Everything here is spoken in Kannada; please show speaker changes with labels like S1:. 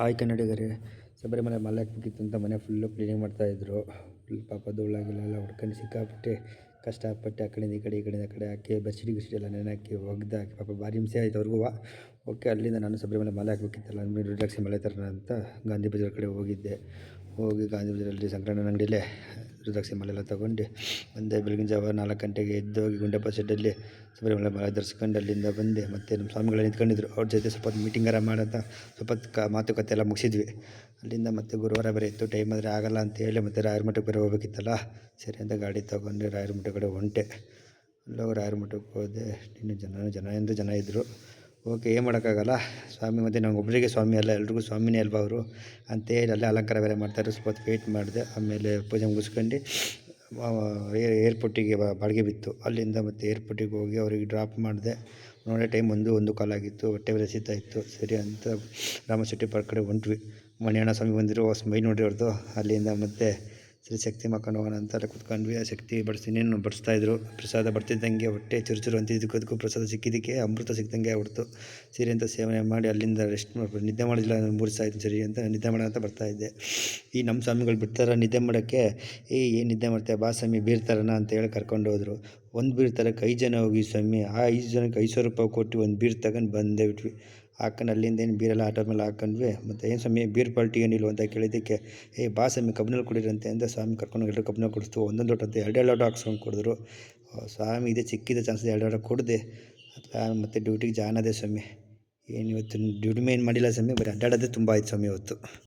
S1: ಹಾಯ್ ಕನ್ನಡಿಗರೇ, ಶಬರಿಮಲೆ ಮಾಲೆ ಹಾಕ್ಬೇಕಿತ್ತು ಅಂತ ಮನೆ ಫುಲ್ಲು ಕ್ಲೀನಿಂಗ್ ಮಾಡ್ತಾಯಿದ್ರು. ಫುಲ್ ಪಾಪ ಧೂಳಾಗಿಲ್ಲ ಹೊಡ್ಕೊಂಡು ಸಿಕ್ಕಾಪಟ್ಟೆ ಕಷ್ಟಪಟ್ಟು ಆ ಕಡೆಯಿಂದ ಈ ಕಡೆಯಿಂದ ಆ ಕಡೆ ಹಾಕಿ ಬೆಡ್ಶೀಟ್ ಗಿಡ್ಶೀಟ್ ಎಲ್ಲ ನೆನೆಹಾಕಿ ಒಗ್ದಾಕಿ ಪಾಪ ಭಾರಿ ಹಿಂಸೆ ಆಯ್ತು ಅವ್ರಿಗೂ. ಓಕೆ, ಅಲ್ಲಿಂದ ನಾನು ಶಬರಿಮಲೆ ಮಾಲೆ ಹಾಕ್ಬೇಕಿತ್ತಲ್ಲ ಅಂದ್ಬಿಟ್ಟು ರುದ್ರಾಕ್ಷಿ ಮಾಲೆ ತರೋಣ ಅಂತ ಗಾಂಧಿ ಬಜಾರ್ ಕಡೆ ಹೋಗಿದ್ದೆ. ಹೋಗಿ ಗಾಂಧಿ ಬಜಾರಲ್ಲಿ ಸಂಕ್ರಣ್ಣನ ಅಂಗಡಿಯಲ್ಲೇ ರುದ್ರಾಕ್ಷಿ ಮಾಲೆ ಎಲ್ಲ ತೊಗೊಂಡು ಬಂದೆ. ಬೆಳಗಿನ ಜಾವ 4 ಗಂಟೆಗೆ ಎದ್ದೋಗಿ ಗುಂಡಪ್ಪ ಶೆಡ್ಡಲ್ಲಿ ಶಬರಿಮಲೆ ಮಾಲೆ ಧರಿಸ್ಕೊಂಡು ಅಲ್ಲಿಂದ ಬಂದೆ. ಮತ್ತು ನಮ್ಮ ಸ್ವಾಮಿಗಳು ನಿಂತ್ಕೊಂಡಿದ್ರು, ಅವ್ರ ಜೊತೆ ಸ್ವಲ್ಪ ಹೊತ್ತು ಮೀಟಿಂಗಾರ ಮಾಡೋಂಥ ಸ್ವಲ್ಪ ಮಾತುಕತೆ ಎಲ್ಲ ಮುಗಿಸಿದ್ವಿ. ಅಲ್ಲಿಂದ ಮತ್ತೆ ಗುರುವಾರ ಬೇರೆ ಇತ್ತು, ಟೈಮ್ ಆದರೆ ಆಗೋಲ್ಲ ಅಂತೇಳಿ ಮತ್ತು ರಾಯರ ಮಠಕ್ಕೆ ಬೇರೆ ಹೋಗ್ಬೇಕಿತ್ತಲ್ಲ, ಸರಿ ಅಂತ ಗಾಡಿ ತೊಗೊಂಡು ರಾಯರ ಮಠ ಕಡೆ ಹೊಂಟೆ. ಅಲ್ಲೋಗಿ ರಾಯರ ಮಠಕ್ಕೆ ಹೋದೆ. ಇನ್ನು ಜನ ಇದ್ದರು. ಓಕೆ, ಏನು ಮಾಡೋಕ್ಕಾಗಲ್ಲ, ಸ್ವಾಮಿ ಮತ್ತು ನಂಗೆ ಒಬ್ಬರಿಗೆ ಸ್ವಾಮಿ ಅಲ್ಲ, ಎಲ್ರಿಗೂ ಸ್ವಾಮಿನೇ ಅಲ್ವಾ ಅವರು ಅಂತೇಳಿ ಅಲ್ಲೇ ಅಲಂಕಾರ ಬೇರೆ ಮಾಡ್ತಾಯಿದ್ರು. ಸ್ವಲ್ಪ ಹೊತ್ತು ವೆಯ್ಟ್ ಮಾಡಿದೆ. ಆಮೇಲೆ ಪೂಜೆ ಮುಗಿಸ್ಕೊಂಡು ಏರ್ಪೋರ್ಟಿಗೆ ಬಾಡಿಗೆ ಬಿತ್ತು. ಅಲ್ಲಿಂದ ಮತ್ತು ಏರ್ಪೋರ್ಟಿಗೆ ಹೋಗಿ ಅವ್ರಿಗೆ ಡ್ರಾಪ್ ಮಾಡಿದೆ. ನೋಡೋ ಟೈಮ್ 1 ಕಾಲಾಗಿತ್ತು. ಹೊಟ್ಟೆ ಬೇರೆ ಇತ್ತು. ಸರಿ ಅಂತ ರಾಮಶೆಟ್ಟಿ ಪಾರ್ಕ್ ಕಡೆ ಹೊಂಟ್ವಿ. ಮಣಿಯಣ್ಣ ಸ್ವಾಮಿ ಬಂದಿರೋ ಮೈ ನೋಡ್ರಿ ಅವ್ರದ್ದು. ಅಲ್ಲಿಂದ ಮತ್ತೆ ಸರಿ ಶಕ್ತಿ ಮಾಡ್ಕೊಂಡು ಹೋಗೋಣ ಅಂತ ಅಲ್ಲಿ ಕೂತ್ಕೊಂಡ್ವಿ. ಆ ಶಕ್ತಿ ಬಡಿಸ್ತೀನಿ ಬಡಿಸ್ತಾಯಿದ್ರು. ಪ್ರಸಾದ ಬರ್ತಿದ್ದಂಗೆ ಹೊಟ್ಟೆ ಚುರುಚುರು ಅಂತಿದ್ದಕ್ಕೂ ಪ್ರಸಾದ ಸಿಕ್ಕಿದ್ದಕ್ಕೆ ಅಮೃತ ಸಿಕ್ಕಿದಂಗೆ ಆಗ್ಬಿಡ್ತು. ಸರಿ ಅಂತ ಸೇವನೆ ಮಾಡಿ ಅಲ್ಲಿಂದ ರೆಸ್ಟ್ ಮಾಡಿ ನಿದ್ದೆ ಮಾಡಿಲ್ಲ. 3 ದಿವಸ ಆಯಿತು. ಸರಿ ಅಂತ ನಿದ್ದೆ ಮಾಡೋಣ ಅಂತ ಬರ್ತಾಯಿದ್ದೆ. ಈ ನಮ್ಮ ಸ್ವಾಮಿಗಳು ಬಿಡ್ತಾರೆ ನಿದ್ದೆ ಮಾಡೋಕ್ಕೆ. ಏನು ನಿದ್ದೆ ಮಾಡ್ತಾರೆ ಬಾ ಸ್ವಾಮಿ, ಬೀರ್ತಾರನ ಅಂತ ಹೇಳಿ ಕರ್ಕೊಂಡು ಹೋದರು. ಒಂದು ಬೀರ್ ತರಕ್ಕೆ 5 ಜನ ಹೋಗಿ ಸ್ವಾಮಿ. ಆ 5 ಜನಕ್ಕೆ 500 ರೂಪಾಯಿ ಕೊಟ್ಟು ಒಂದು ಬೀರ್ ತಗೊಂಡು ಬಂದೇ ಬಿಟ್ವಿ. ಹಾಕೊಂಡು ಅಲ್ಲಿಂದ ಏನು ಬೀರೆಲ್ಲ ಆಟೋ ಮೇಲೆ ಹಾಕೊಂಡ್ವಿ. ಮತ್ತು ಏನು ಸ್ವಾಮಿ ಬೀರ್ ಪಾರ್ಟಿ ಏನಿಲ್ಲ ಅಂತ ಕೇಳಿದ್ದಕ್ಕೆ ಬಾ ಸ್ವಾಮಿ ಕಬ್ಬಿನಲ್ಲಿ ಕುಡಿರಂತೆ ಅಂತ ಸ್ವಾಮಿ ಕರ್ಕೊಂಡು ಎಲ್ಲರೂ ಕಬ್ಬಿನಲ್ಲಿ ಕುಡಿಸ್ತು. ಒಂದೊಂದು ಲೋಟ ಅಂತ 2 ಲೋಟ ಹಾಕ್ಸ್ಕೊಂಡು ಕುಡಿದ್ರು. ಸ್ವಾಮಿ ಇದೆ ಚಿಕ್ಕಿದ ಚಾನ್ಸ್ 2 ಲೋಟ ಕುಡಿದೆ. ಮತ್ತು ಡ್ಯೂಟಿಗೆ ಜಾಯ್ನ್ ಆದೆ ಸ್ವಾಮಿ. ಏನು ಇವತ್ತು ಡ್ಯೂಟಿ ಏನು ಮಾಡಿಲ್ಲ ಸ್ವಾಮಿ, ಬರೀ ಅಡ್ಡಾಡೋದೇ ತುಂಬ ಆಯ್ತು ಸ್ವಾಮಿ ಇವತ್ತು.